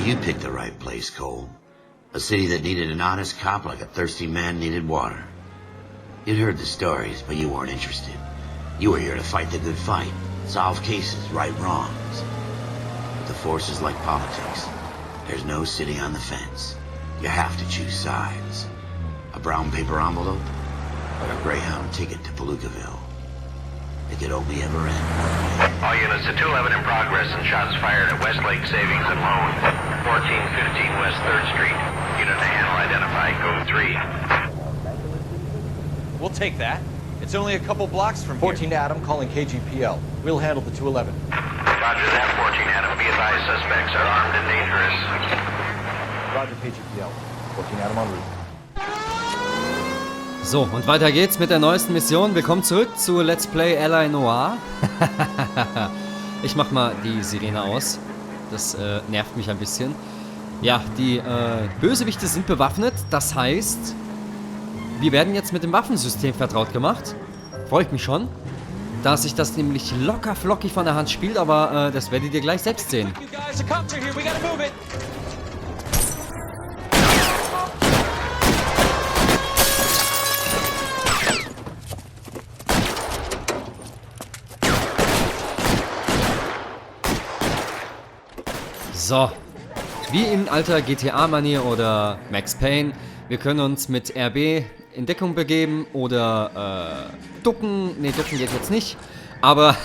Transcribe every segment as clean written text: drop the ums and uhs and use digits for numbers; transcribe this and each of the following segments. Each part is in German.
you picked the right place, Cole. A city that needed an honest cop like a thirsty man needed water. You'd heard the stories, but you weren't interested. You were here to fight the good fight, solve cases, right wrongs. But the force is like politics. There's no sitting on the fence. You have to choose sides. A brown paper envelope, or a Greyhound ticket to Palookaville. It could only ever end. All units to 211 in progress and shots fired at Westlake Savings and Loan, 1415 West 3rd Street. Unit to handle identified, code 3. We'll take that. It's only a couple blocks from 14 Adam calling KGPL. We'll handle the 211. Roger that, 14 Adam. Be advised, suspects are armed and dangerous. Roger KGPL. 14 Adam en route. So, und weiter geht's mit der neuesten Mission. Willkommen zurück zu Let's Play L.A. Noire. Ich mach mal die Sirene aus. Das nervt mich ein bisschen. Ja, die Bösewichte sind bewaffnet. Das heißt, wir werden jetzt mit dem Waffensystem vertraut gemacht. Freue ich mich schon. Da sich das nämlich locker flockig von der Hand spielt, aber das werdet ihr gleich selbst sehen. So, wie in alter GTA-Manier oder Max Payne, wir können uns mit RB in Deckung begeben oder ducken. Ne, ducken geht jetzt nicht, aber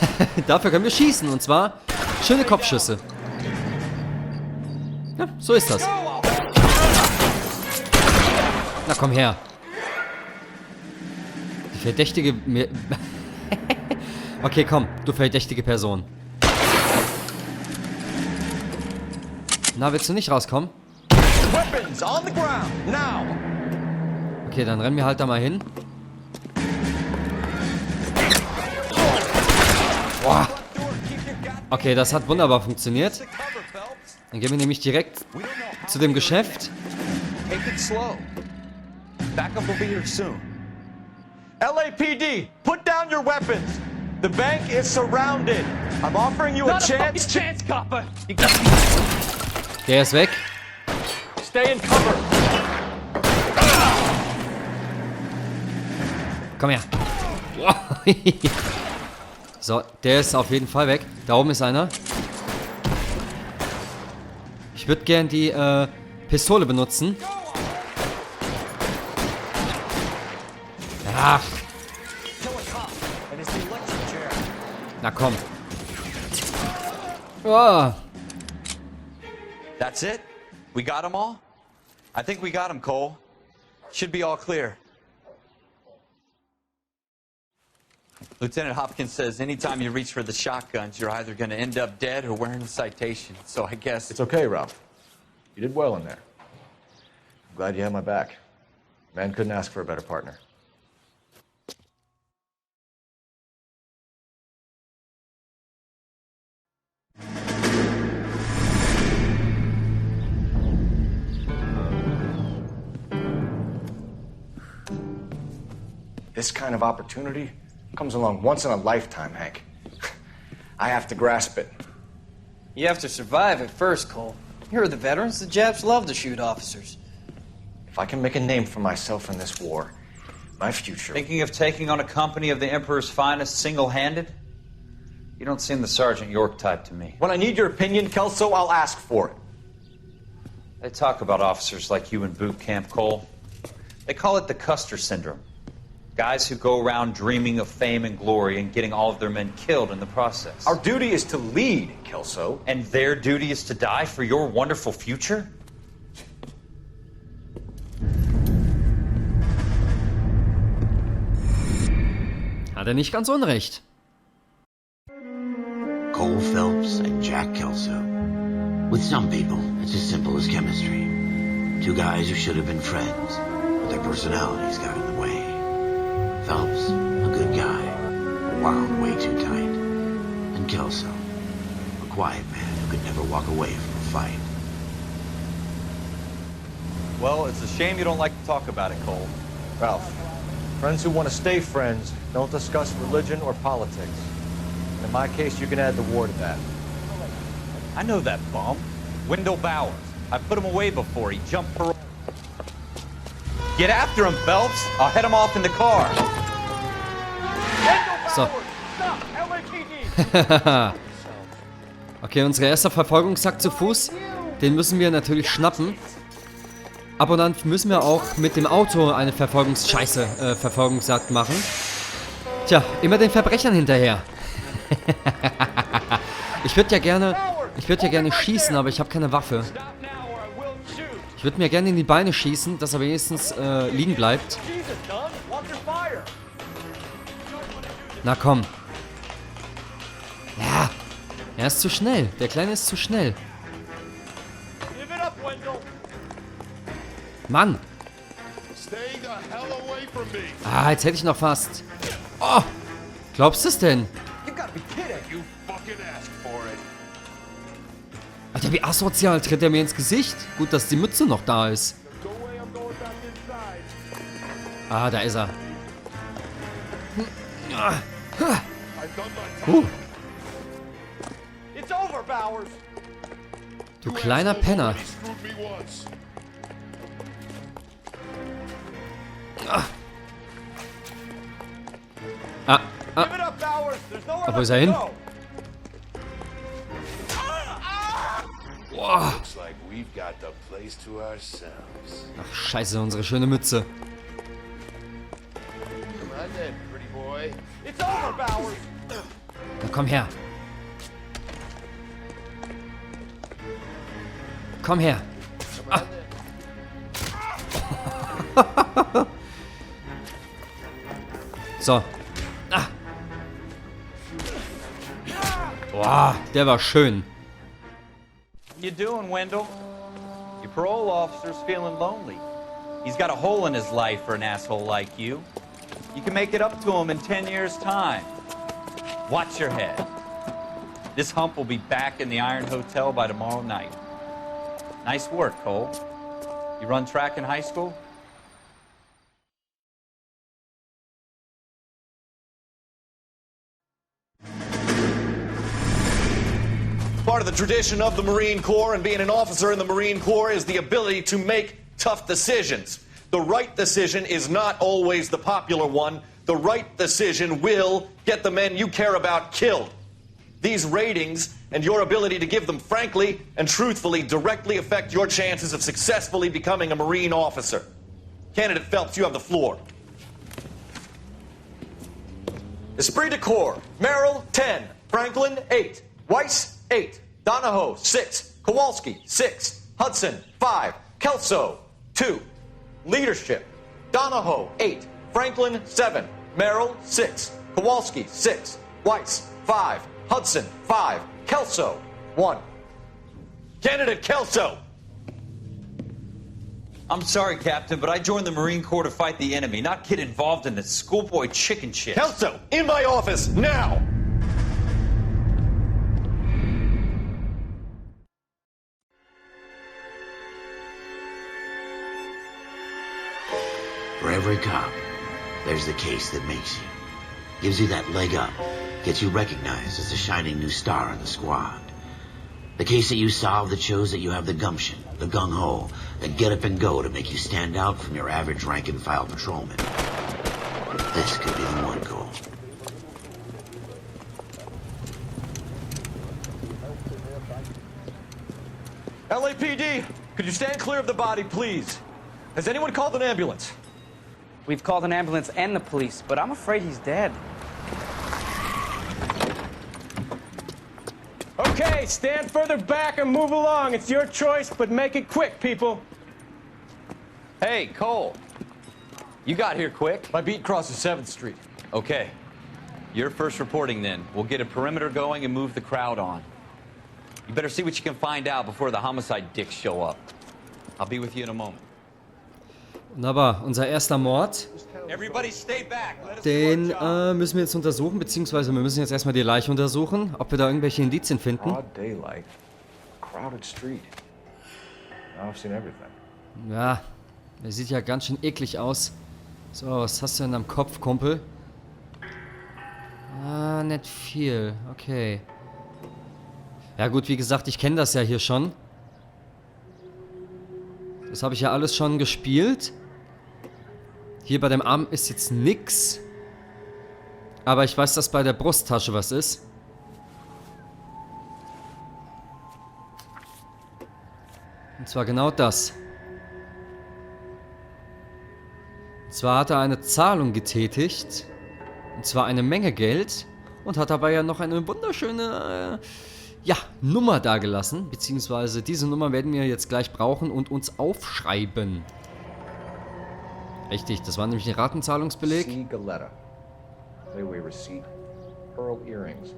dafür können wir schießen und zwar schöne Kopfschüsse. Ja, so ist das. Na komm her. Die verdächtige... Okay, komm, du verdächtige Person. Na, willst du nicht rauskommen? Okay, dann rennen wir halt da mal hin. Boah. Okay, das hat wunderbar funktioniert. Dann gehen wir nämlich direkt zu dem Geschäft. Backup will be here soon. LAPD, put down your weapons. The bank is surrounded. I'm offering you a chance. chance, copper. Der ist weg. Stay in cover. Komm her. So, der ist auf jeden Fall weg. Da oben ist einer. Ich würde gern die Pistole benutzen. Ach. Na komm. Oh. That's it? We got them all? I think we got them, Cole. Should be all clear. Lieutenant Hopkins says anytime you reach for the shotguns, you're either going to end up dead or wearing a citation. So I guess... It's okay, Ralph. You did well in there. I'm glad you had my back. Man couldn't ask for a better partner. This kind of opportunity comes along once in a lifetime, Hank. I have to grasp it. You have to survive at first, Cole. Here are the veterans. The Japs love to shoot officers. If I can make a name for myself in this war, my future... Thinking of taking on a company of the Emperor's finest single-handed? You don't seem the Sergeant York type to me. When I need your opinion, Kelso, I'll ask for it. They talk about officers like you in boot camp, Cole. They call it the Custer Syndrome. Guys who go around dreaming of fame and glory and getting all of their men killed in the process. Our duty is to lead, Kelso. And their duty is to die for your wonderful future? Hat er nicht ganz unrecht. Cole Phelps and Jack Kelso. With some people, it's as simple as chemistry. Two guys who should have been friends, but their personalities got in the way. Phelps, a good guy, wound way too tight. And Kelso, a quiet man who could never walk away from a fight. Well, it's a shame you don't like to talk about it, Cole. Ralph, friends who want to stay friends don't discuss religion or politics. In my case, you can add the war to that. I know that bum. Wendell Bowers. I put him away before. He jumped parole. Get after him, Phelps. I'll head him off in the car. So. Okay, unser erster Verfolgungsjagd zu Fuß. Den müssen wir natürlich schnappen. Ab und an müssen wir auch mit dem Auto eine Verfolgungsjagd machen. Tja, immer den Verbrechern hinterher. Ich würde ja gerne schießen, aber ich habe keine Waffe. Ich würde mir gerne in die Beine schießen, dass er wenigstens liegen bleibt. Na komm. Ja. Er ist zu schnell. Der Kleine ist zu schnell. Mann. Ah, jetzt hätte ich noch fast. Oh. Glaubst du es denn? Alter, wie asozial tritt er mir ins Gesicht. Gut, dass die Mütze noch da ist. Ah, da ist er. Du kleiner Penner. Aber wo ist er hin? Boah. Ach, scheiße, unsere schöne Mütze. Na komm her. Komm her. Ah. So. Ah. Boah, der war schön. How you doing, Wendell? Your parole officer's feeling lonely. He's got a hole in his life for an asshole like you. You can make it up to him in 10 years' time. Watch your head. This hump will be back in the Iron Hotel by tomorrow night. Nice work, Cole. You run track in high school? Part of the tradition of the Marine Corps and being an officer in the Marine Corps is the ability to make tough decisions. The right decision is not always the popular one. The right decision will get the men you care about killed. These ratings and your ability to give them frankly and truthfully directly affect your chances of successfully becoming a Marine officer. Candidate Phelps, you have the floor. Esprit de Corps, Merrill, 10. Franklin, 8. Weiss, 8. Donahoe, 6. Kowalski, 6. Hudson, 5. Kelso, 2. Leadership, Donahoe, 8. Franklin, 7. Merrill, 6. Kowalski, 6. Weiss, 5. Hudson, 5. Kelso, 1. Candidate Kelso! I'm sorry, Captain, but I joined the Marine Corps to fight the enemy, not get involved in this schoolboy chicken shit. Kelso, in my office, now! For every cop, there's the case that makes you. Gives you that leg up. Gets you recognized as a shining new star in the squad. The case that you solve that shows that you have the gumption, the gung-ho, the get up and go to make you stand out from your average rank-and-file patrolman. This could be the one, Cole. LAPD, could you stand clear of the body, please? Has anyone called an ambulance? We've called an ambulance and the police, but I'm afraid he's dead. Okay, stand further back and move along. It's your choice, but make it quick, people. Hey, Cole. You got here quick. My beat crosses 7th Street. Okay. You're first reporting then. We'll get a perimeter going and move the crowd on. You better see what you can find out before the homicide dicks show up. I'll be with you in a moment. Wunderbar, unser erster Mord. Everybody stay back. Let us Den do our job. müssen wir jetzt untersuchen, beziehungsweise wir müssen jetzt erstmal die Leiche untersuchen, ob wir da irgendwelche Indizien finden. Broad daylight, crowded street. Now I've seen everything. Ja, der sieht ja ganz schön eklig aus. So, was hast du denn am Kopf, Kumpel? Ah, nicht viel. Okay. Ja gut, wie gesagt, ich kenne das ja hier schon. Das habe ich ja alles schon gespielt. Hier bei dem Arm ist jetzt nix. Aber ich weiß, dass bei der Brusttasche was ist. Und zwar genau das. Und zwar hat er eine Zahlung getätigt. Und zwar eine Menge Geld. Und hat dabei ja noch eine wunderschöne Nummer dagelassen. Beziehungsweise diese Nummer werden wir jetzt gleich brauchen und uns aufschreiben. Richtig, das war nämlich ein Ratenzahlungsbeleg. C. Galetta. Layaway receipt. Pearl earrings.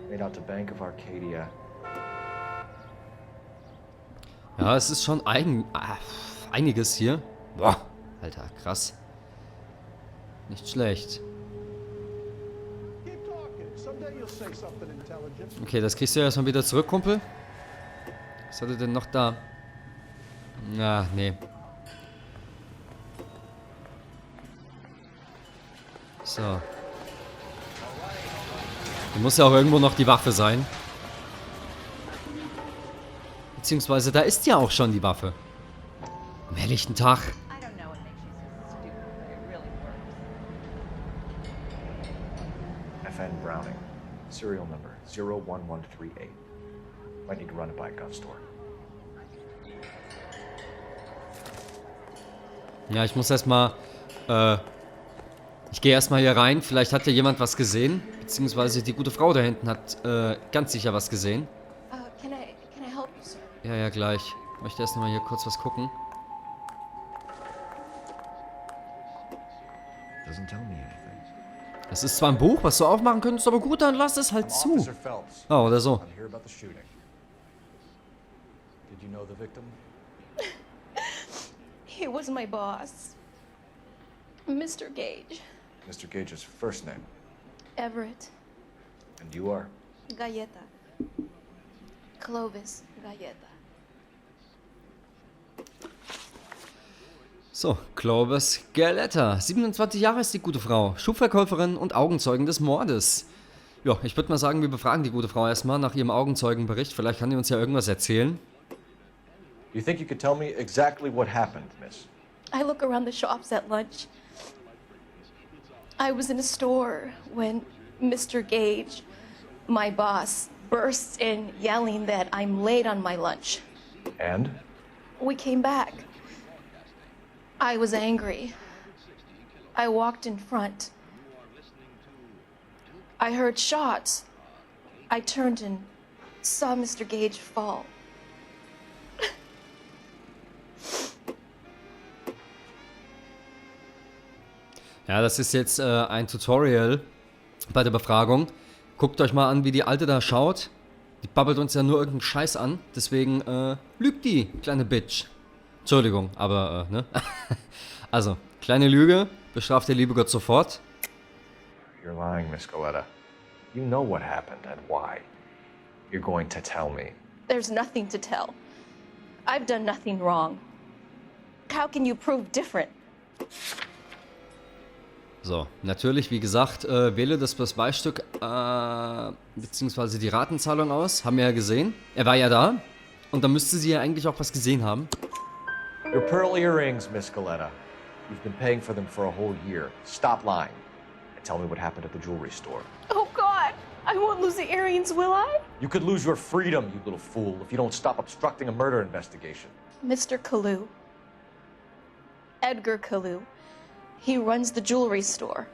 Made out to Bank of Arcadia. Ja, es ist schon einiges hier. Boah, Alter, krass. Nicht schlecht. Okay, das kriegst du ja erstmal wieder zurück, Kumpel. Was hat er denn noch da? Na, nee. So. Da muss ja auch irgendwo noch die Waffe sein. Beziehungsweise, da ist ja auch schon die Waffe. Am helllichten Tag. FN Browning. Serial number 01138. Might need to run it by a gun store. Ja, ich muss erstmal, ich gehe erstmal hier rein. Vielleicht hat ja jemand was gesehen. Beziehungsweise die gute Frau da hinten hat ganz sicher was gesehen. Can I help you, sir? Ja, ja, gleich. Ich möchte erst noch mal hier kurz was gucken. Doesn't tell me anything. Das ist zwar ein Buch, was du aufmachen könntest, aber gut, dann lass es halt zu. Officer Phelps. Oh, oder so. I'm here about the shooting. Did you know the victim? He was my boss, Mr. Gage. Mr. Gage's first name. Everett. And you are? Galleta. Clovis Galleta. So, Clovis Galletta. 27 Jahre ist die gute Frau. Schuhverkäuferin und Augenzeugen des Mordes. Ja, ich würde mal sagen, wir befragen die gute Frau erstmal nach ihrem Augenzeugenbericht. Vielleicht kann die uns ja irgendwas erzählen. You think you could tell me exactly what happened, miss? I look around the shops at lunch. I was in a store when Mr. Gage, my boss, bursts in yelling that I'm late on my lunch. And? We came back. I was angry. I walked in front. I heard shots. I turned and saw Mr. Gage fall. Ja, das ist jetzt ein Tutorial bei der Befragung. Guckt euch mal an, wie die Alte da schaut. Die babbelt uns ja nur irgendeinen Scheiß an. Deswegen lügt die, kleine Bitch. Entschuldigung, aber, ne? Also, kleine Lüge, bestraft der liebe Gott sofort. You're lying, Miss Galetta. You know what happened and why. You're going to tell me. There's nothing to tell. I've done nothing wrong. How can you prove different? So, natürlich, wie gesagt, wähle das Beweisstück, beziehungsweise die Ratenzahlung aus. Haben wir ja gesehen. Er war ja da. Und da müsste sie ja eigentlich auch was gesehen haben. Your pearl earrings, Miss Galetta. You've been paying for them for a whole year. Stop lying. And tell me what happened at the jewelry store. Oh, God! I won't lose the earrings, will I? You could lose your freedom, you little fool, if you don't stop obstructing a murder investigation. Mr. Kalu. Edgar Kalu. He runs the jewelry store.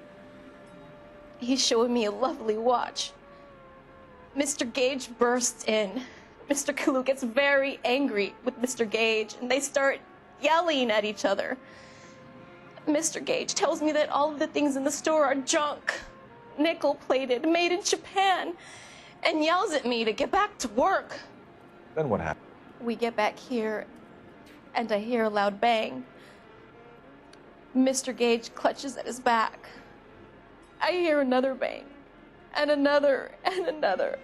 He's showing me a lovely watch. Mr. Gage bursts in. Mr. Kalu gets very angry with Mr. Gage, and they start yelling at each other. Mr. Gage tells me that all of the things in the store are junk, nickel-plated, made in Japan, and yells at me to get back to work. Then what happened? We get back here, and I hear a loud bang. Mr. Gage clutches at his back. I hear another bang, and another, and another.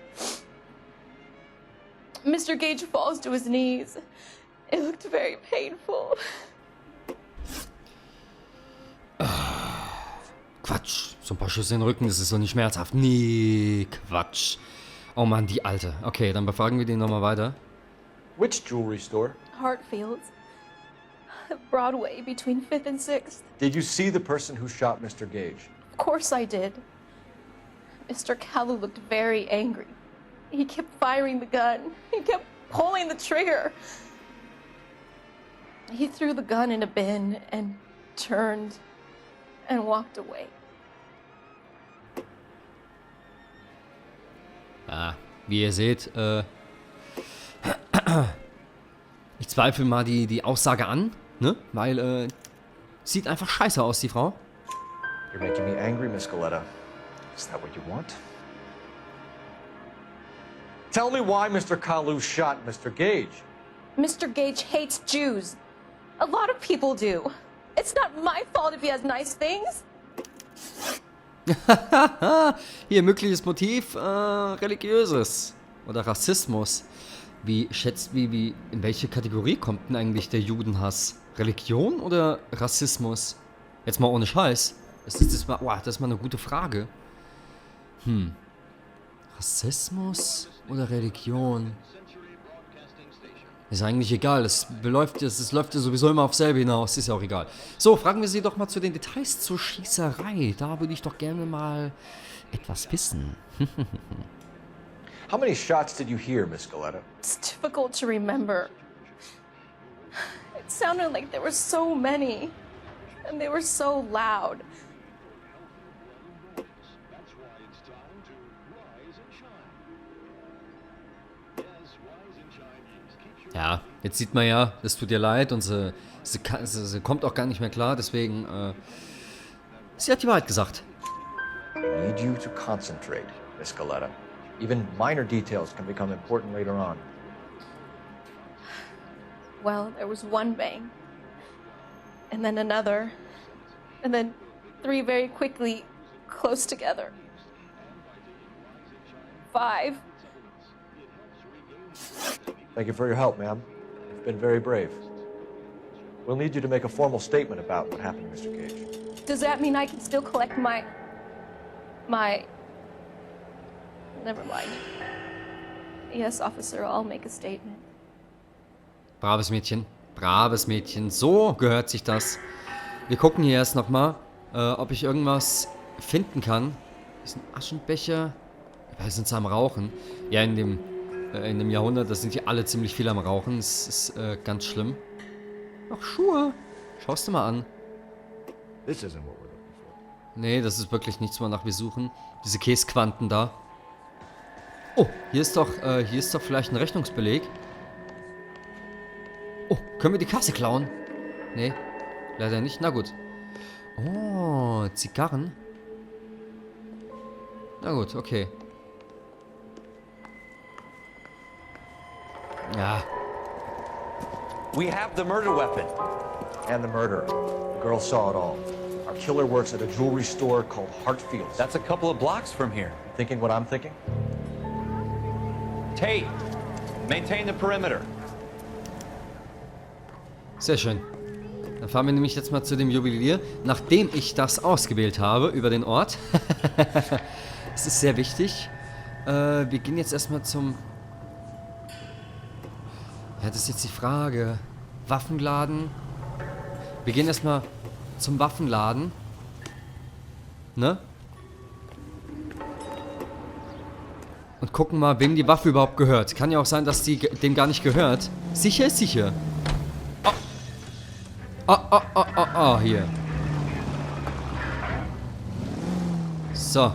Mr. Gage falls to his knees. It looked very painful. Quatsch. So ein paar Schüsse in den Rücken, das ist doch nicht schmerzhaft. Nee, Quatsch. Oh Mann, die Alte. Okay, dann befragen wir die nochmal weiter. Which jewelry store? Hartfields. Broadway between 5th and 6th. Did you see the person who shot Mr. Gage? Of course I did. Mr. Kalu looked very angry. He kept firing the gun. He kept pulling the trigger. He threw the gun in a bin and turned and walked away. Ja, wie ihr seht, ich zweifle mal die Aussage an, ne? Weil, sieht einfach scheiße aus, die Frau. You're making me angry, Miss Galetta. Is that what you want? Tell me why Mr. Kalu shot Mr. Gage. Mr. Gage hates Jews. A lot of people do. It's not my fault if he has nice things. Hier, mögliches Motiv, religiöses. Oder Rassismus. In welche Kategorie kommt denn eigentlich der Judenhass? Religion oder Rassismus? Jetzt mal ohne Scheiß. Das ist mal eine gute Frage. Rassismus oder Religion? Ist eigentlich egal, es läuft ja sowieso immer auf selbe hinaus, ist ja auch egal. So, fragen wir sie doch mal zu den Details zur Schießerei. Da würde ich doch gerne mal etwas wissen. How many shots did you hear, Miss Galetta? It's difficult to remember. It sounded like there were so many, and they were so loud. Ja, jetzt sieht man ja, das tut ihr leid und sie kommt auch gar nicht mehr klar, deswegen, sie hat die Wahrheit gesagt. I need you to concentrate, Miss Galetta. Even minor details can become important later on. Well, there was one bang, and then another, and then 3 very quickly, close together. 5. Thank you for your help, ma'am. You've been very brave. We'll need you to make a formal statement about what happened to Mr. Gage. Does that mean I can still collect my... Never mind. Yes, officer, I'll make a statement. Braves Mädchen. Braves Mädchen. So gehört sich das. Wir gucken hier erst nochmal, ob ich irgendwas finden kann. Das ist ein Aschenbecher. Wir sind am Rauchen. Ja, in dem Jahrhundert, da sind die alle ziemlich viel am Rauchen. Das ist ganz schlimm. Ach, Schuhe. Schaust du mal an. This isn't what we're looking for. Nee, das ist wirklich nichts, wonach wir suchen. Diese Käsequanten da. Oh, hier ist doch vielleicht ein Rechnungsbeleg. Oh, können wir die Kasse klauen? Nee, leider nicht. Na gut. Oh, Zigarren. Na gut, okay. Ja. We have the murder weapon. And the murderer. The girl saw it all. Our killer works at a jewelry store called Hartfields. That's a couple of blocks from here. Thinking what I'm thinking? Tate, maintain the perimeter. Sehr schön. Dann fahren wir nämlich jetzt mal zu dem Juwelier, nachdem ich das ausgewählt habe über den Ort. Das ist sehr wichtig. Wir gehen jetzt erstmal zum... Ja, das ist jetzt die Frage. Waffenladen. Wir gehen erstmal zum Waffenladen. Ne? Und gucken mal, wem die Waffe überhaupt gehört. Kann ja auch sein, dass die dem gar nicht gehört. Sicher ist sicher. Hier. So.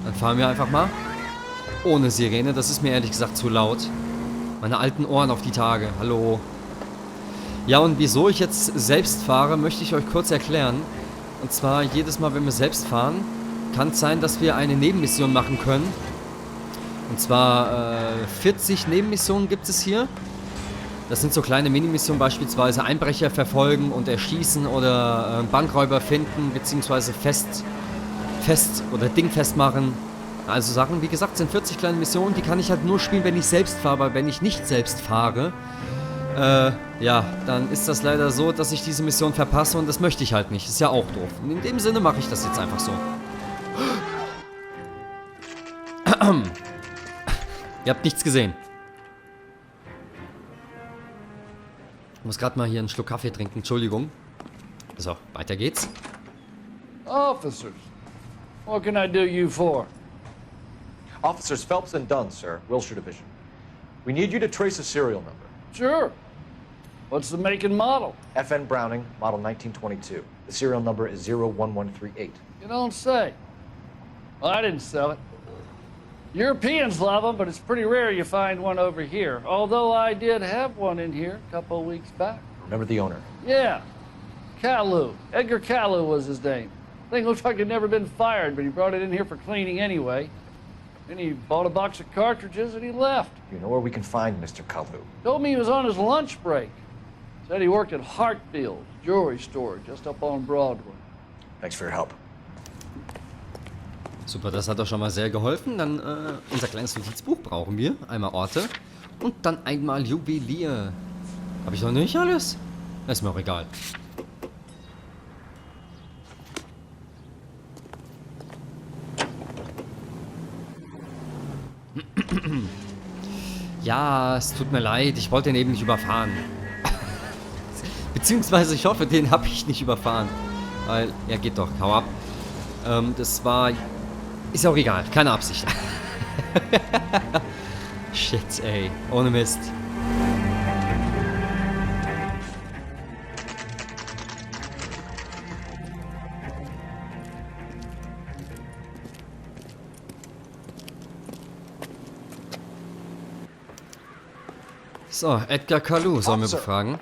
Dann fahren wir einfach mal. Ohne Sirene, das ist mir ehrlich gesagt zu laut. Meine alten Ohren auf die Tage. Hallo. Ja, und wieso ich jetzt selbst fahre, möchte ich euch kurz erklären. Und zwar, jedes Mal, wenn wir selbst fahren, kann es sein, dass wir eine Nebenmission machen können. Und zwar 40 Nebenmissionen gibt es hier. Das sind so kleine Minimissionen, beispielsweise Einbrecher verfolgen und erschießen oder Bankräuber finden, beziehungsweise fest oder dingfest machen. Also Sachen, wie gesagt, sind 40 kleine Missionen, die kann ich halt nur spielen, wenn ich selbst fahre, weil wenn ich nicht selbst fahre, ja, dann ist das leider so, dass ich diese Mission verpasse und das möchte ich halt nicht. Ist ja auch doof. Und in dem Sinne mache ich das jetzt einfach so. Ihr habt nichts gesehen. Ich muss gerade mal hier einen Schluck Kaffee trinken. Entschuldigung. So, weiter geht's. Officers, what can I do you for? Officers Phelps and Dunn, sir, Wilshire Division. We need you to trace a serial number. Sure. What's the make and model? FN Browning, model 1922. The serial number is 01138. You don't say. Well, I didn't sell it. Europeans love them, but it's pretty rare you find one over here. Although I did have one in here a couple of weeks back. Remember the owner? Yeah. Kalu. Edgar Kalu was his name. Thing looks like he'd never been fired, but he brought it in here for cleaning anyway. Then he bought a box of cartridges and he left. You know where we can find Mr. Kalu? Told me he was on his lunch break. Said he worked at Hartfield jewelry store just up on Broadway. Thanks for your help. Super, das hat doch schon mal sehr geholfen. Dann unser kleines Notizbuch brauchen wir. Einmal Orte und dann einmal Juwelier. Habe ich noch nicht alles? Ist mir auch egal. Ja, es tut mir leid. Ich wollte den eben nicht überfahren. Beziehungsweise ich hoffe, den habe ich nicht überfahren. Weil, er geht doch, hau ab. Das war... Ist ja auch egal, keine Absicht. Shit, ey. Ohne Mist. So, Edgar Kalu sollen wir befragen.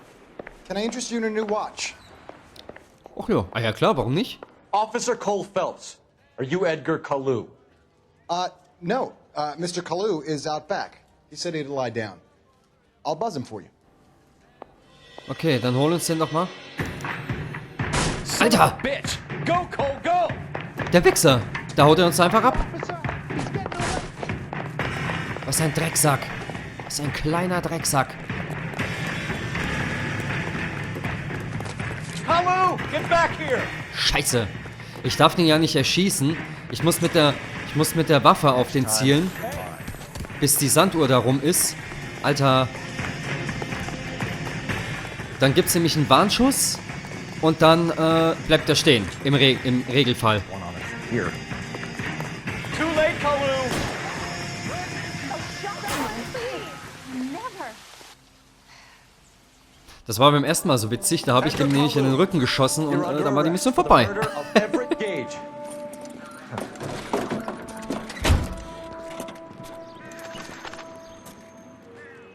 Can I interest you in a new watch? Ach ja, ah ja klar, warum nicht? Officer Cole Phelps, are you Edgar Kalu? No. Mr. Kalu is out back. He said he'd lie down. I'll buzz him for you. Okay, dann hol uns den doch mal. Alter! Bitch! Go, Cole, go! Der Wichser! Da haut er uns einfach ab. Was ein Drecksack. Was ein kleiner Drecksack. Kalu, get back here! Scheiße. Ich darf den ja nicht erschießen. Ich muss mit der Waffe auf den zielen. Bis die Sanduhr da rum ist. Alter. Dann gibt's nämlich einen Warnschuss. Und dann bleibt er stehen. Im Regelfall. Too late, Kalu! Das war beim ersten Mal so witzig. Da habe ich dem nämlich in den Rücken geschossen und dann war die Mission vorbei.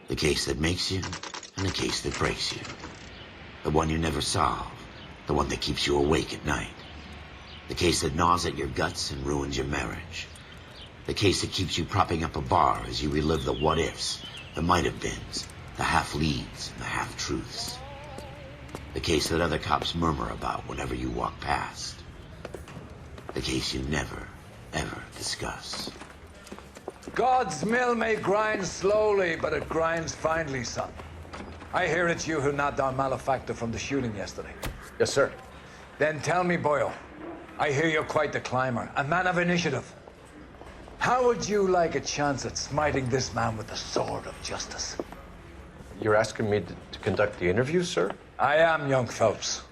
The case that makes you, and the case that breaks you. The one you never solve, the one that keeps you awake at night. The case that gnaws at your guts and ruins your marriage. The case that keeps you propping up a bar as you relive the what-ifs, the might-have-beens, the half-leads, and the half-truths. The case that other cops murmur about whenever you walk past. The case you never, ever discuss. God's mill may grind slowly, but it grinds finely, son. I hear it's you who nabbed our malefactor from the shooting yesterday. Yes, sir. Then tell me, Boyle, I hear you're quite the climber, a man of initiative. How would you like a chance at smiting this man with the sword of justice? You're asking me to conduct the interview, sir? I am, young Phelps.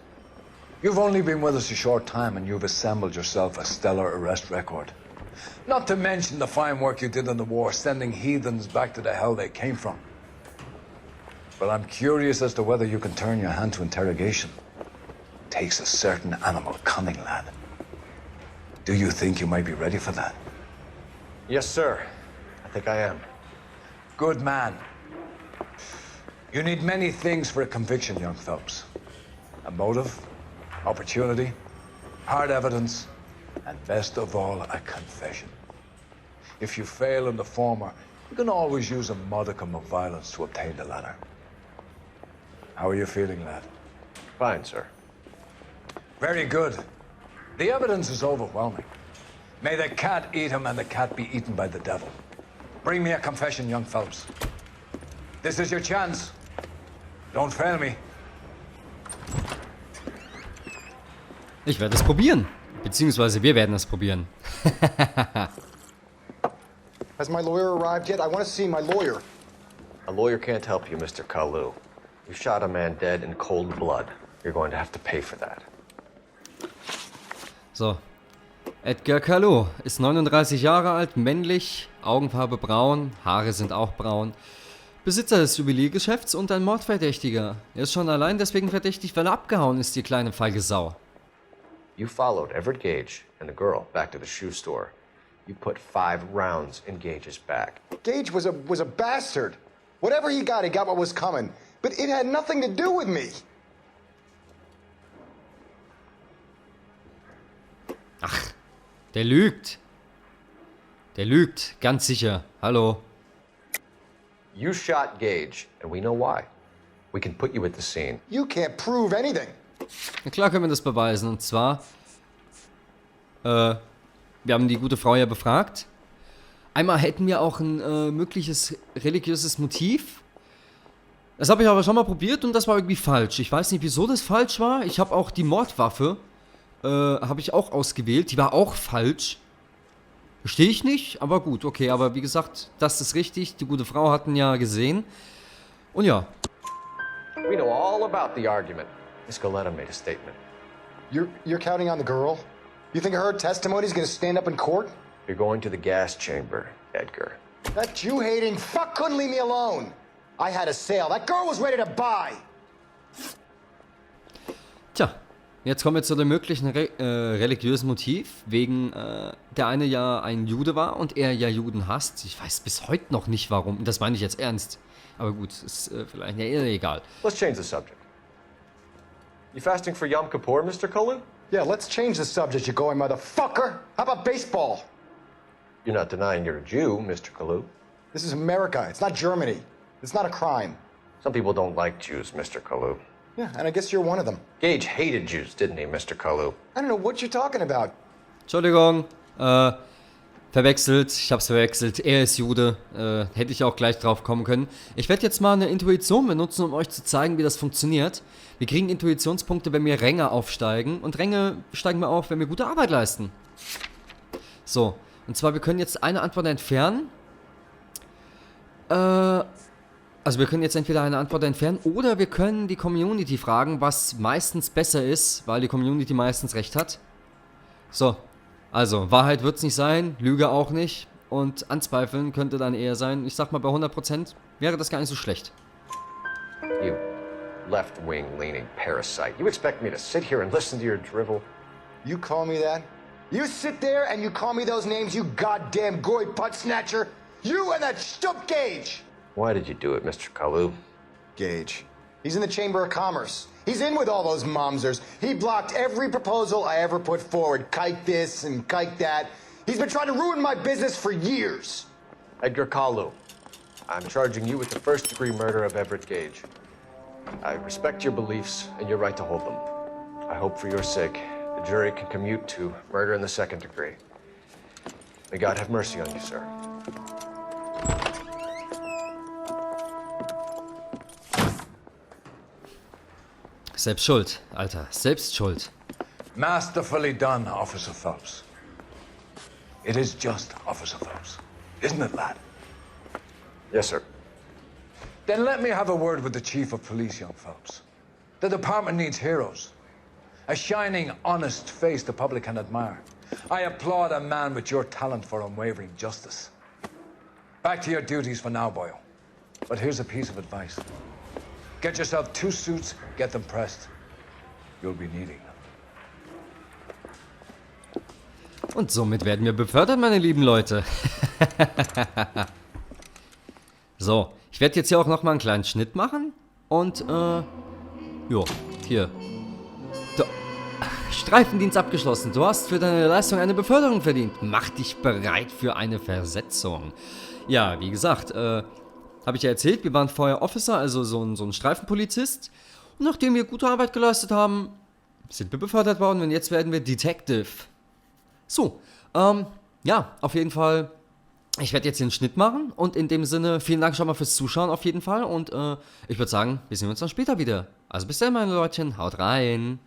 You've only been with us a short time and you've assembled yourself a stellar arrest record. Not to mention the fine work you did in the war, sending heathens back to the hell they came from. But I'm curious as to whether you can turn your hand to interrogation. Takes a certain animal cunning, lad. Do you think you might be ready for that? Yes, sir. I think I am. Good man. You need many things for a conviction, young Phelps. A motive, opportunity, hard evidence, and best of all, a confession. If you fail in the former, you can always use a modicum of violence to obtain the latter. How are you feeling, lad? Fine, sir. Very good. The evidence is overwhelming. May the cat eat him and the cat be eaten by the devil. Bring me a confession, young Phelps. This is your chance. Don't fail me. Ich werde es probieren. Beziehungsweise wir werden es probieren. Has my lawyer arrived yet? I want to see my lawyer. A lawyer can't help you, Mr. Kalu. You shot a man dead in cold blood. You're going to have to pay for that. So. Edgar Calou ist 39 Jahre alt, männlich, Augenfarbe braun, Haare sind auch braun. Besitzer des Juweliergeschäfts und ein Mordverdächtiger. Er ist schon allein deswegen verdächtig, weil er abgehauen ist, die kleine feige Sau. You followed Everett Gage and the girl back to the shoe store. You put 5 rounds in Gage's back. Gage was a bastard. Whatever he got what was coming. But it had nothing to do with me. Ach, der lügt. Der lügt, ganz sicher. Hallo. You shot Gage, and we know why. We can put you at the scene. You can't prove anything. Na klar können wir das beweisen. Und zwar, wir haben die gute Frau ja befragt. Einmal hätten wir auch ein mögliches religiöses Motiv. Das habe ich aber schon mal probiert und das war irgendwie falsch. Ich weiß nicht, wieso das falsch war. Ich habe auch die Mordwaffe, habe ich auch ausgewählt. Die war auch falsch. Verstehe ich nicht, aber gut, okay. Aber wie gesagt, das ist richtig. Die gute Frau hatten ja gesehen. Und ja. We know all about the argument. Miss Goleta made a statement. You're counting on the girl? You think her testimony is going to stand up in court? You're going to the gas chamber, Edgar. That Jew-hating fuck couldn't leave me alone. I had a sale. That girl was ready to buy. Tja, jetzt kommen wir zu dem möglichen religiösen Motiv, wegen der eine ja ein Jude war und er ja Juden hasst. Ich weiß bis heute noch nicht warum. Das meine ich jetzt ernst. Aber gut, ist vielleicht ja egal. Let's change the subject. You fasting for Yom Kippur, Mr. Calou? Yeah, let's change the subject, you going motherfucker. How about baseball? You're not denying you're a Jew, Mr. Calou. This is America. It's not Germany. It's not a crime. Some people don't like Jews, Mr. Calou. Yeah, and I guess you're one of them. Gage hated Jews, didn't he, Mr. Calou? I don't know what you're talking about. Entschuldigung, verwechselt. Ich hab's verwechselt. Er ist Jude. Hätte ich auch gleich drauf kommen können. Ich werde jetzt mal eine Intuition benutzen, um euch zu zeigen, wie das funktioniert. Wir kriegen Intuitionspunkte, wenn wir Ränge aufsteigen. Und Ränge steigen wir auf, wenn wir gute Arbeit leisten. So, und zwar, wir können jetzt eine Antwort entfernen. Also wir können jetzt entweder eine Antwort entfernen oder wir können die Community fragen, was meistens besser ist, weil die Community meistens recht hat. So, also Wahrheit wird es nicht sein, Lüge auch nicht und anzweifeln könnte dann eher sein. Ich sag mal, bei 100% wäre das gar nicht so schlecht. You left-wing leaning parasite. You expect me to sit here and listen to your drivel? You call me that? You sit there and you call me those names, you goddamn goy putt snatcher? You and that stump Gage! Why did you do it, Mr. Calou? Gage. He's in the Chamber of Commerce. He's in with all those momsers. He blocked every proposal I ever put forward. Kike this and kike that. He's been trying to ruin my business for years. Edgar Calou, I'm charging you with the first-degree murder of Everett Gage. I respect your beliefs and your right to hold them. I hope for your sake the jury can commute to murder in the second degree. May God have mercy on you, sir. Selbst schuld, Alter. Selbst schuld. Masterfully done, Officer Phelps. It is just Officer Phelps. Isn't it, lad? Yes, sir. Then let me have a word with the Chief of Police, young Phelps. The department needs heroes. A shining, honest face the public can admire. I applaud a man with your talent for unwavering justice. Back to your duties for now, Boyle. But here's a piece of advice. Get yourself 2 suits, get them pressed. You'll be needing them. Und somit werden wir befördert, meine lieben Leute. So, ich werde jetzt hier auch nochmal einen kleinen Schnitt machen. Und, jo, hier. Streifendienst abgeschlossen. Du hast für deine Leistung eine Beförderung verdient. Mach dich bereit für eine Versetzung. Ja, wie gesagt, habe ich ja erzählt, wir waren vorher Officer, also so ein Streifenpolizist. Und nachdem wir gute Arbeit geleistet haben, sind wir befördert worden und jetzt werden wir Detective. So, ja, auf jeden Fall, ich werde jetzt den Schnitt machen und in dem Sinne, vielen Dank schon mal fürs Zuschauen auf jeden Fall und ich würde sagen, wir sehen uns dann später wieder. Also bis dann, meine Leutchen, haut rein.